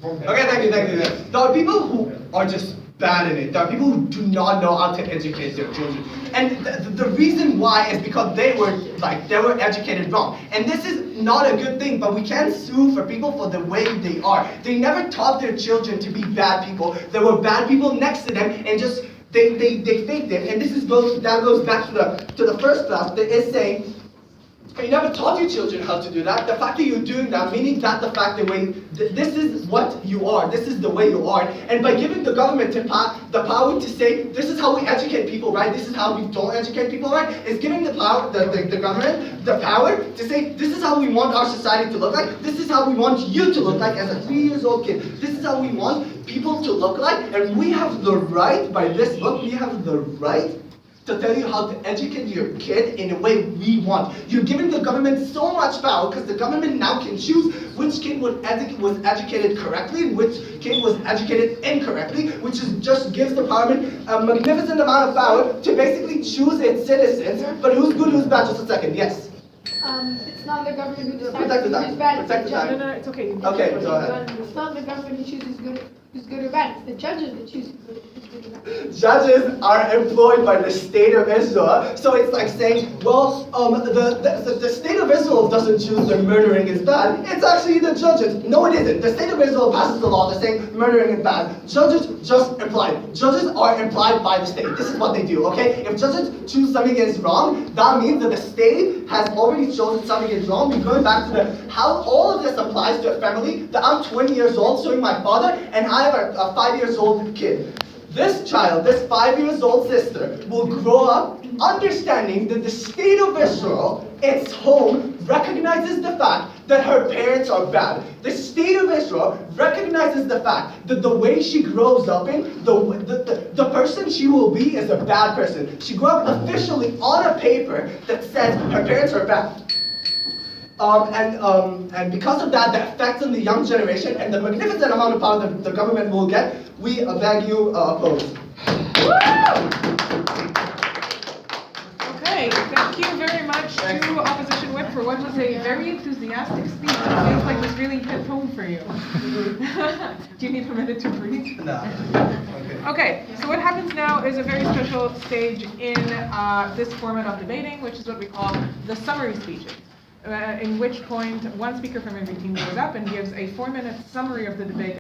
Okay, thank you. There are people who are just bad in it. There are people who do not know how to educate their children. And the reason why is because they were educated wrong. And this is not a good thing, but we can't sue for people for the way they are. They never taught their children to be bad people. There were bad people next to them and just they faked it. And that goes back to the first class that is saying, you never taught your children how to do that. The fact that you're doing that, meaning that the fact that this is what you are, this is the way you are, and by giving the government the power to say, this is how we educate people, right? This is how we don't educate people, right? Is giving the power, the government the power to say, this is how we want our society to look like. This is how we want you to look like as a 3-year-old kid. This is how we want people to look like, and we have the right, by this book, we have the right to tell you how to educate your kid in a way we want. You're giving the government so much power because the government now can choose which kid was educated correctly and which kid was educated incorrectly, which just gives the parliament a magnificent amount of power to basically choose its citizens. But who's good, who's bad? Just a second, yes? It's not the government who decides Protect the time. who's bad. Protect the time. No, it's okay. Okay, go ahead. It's not the government who chooses who's good or bad. It's the judges that choose who's good or bad. Judges are employed by the state of Israel, so it's like saying, well, the state of Israel doesn't choose that murdering is bad. It's actually the judges. No, it isn't. The state of Israel passes the law that's saying murdering is bad. Judges just apply. Judges are employed by the state. This is what they do, okay? If judges choose something is wrong, that means that the state has already chosen something is wrong. We're going back to how all of this applies to a family. That I'm 20 years old, showing my father, and I have a 5-year-old kid. This child, this 5-year-old sister, will grow up understanding that the state of Israel, its home, recognizes the fact that her parents are bad. The state of Israel recognizes the fact that the way she grows up in, the person she will be is a bad person. She grew up officially on a paper that says her parents are bad. And because of that, the effects on the young generation and the magnificent amount of power that the government will get, we beg you oppose. Okay, thank you very much to Opposition Whip for what was a very enthusiastic speech. It feels like this really hit home for you. Do you need a minute to breathe? No. Okay, so what happens now is a very special stage in this format of debating, which is what we call the summary speeches. In which point one speaker from every team goes up and gives a 4-minute summary of the debate.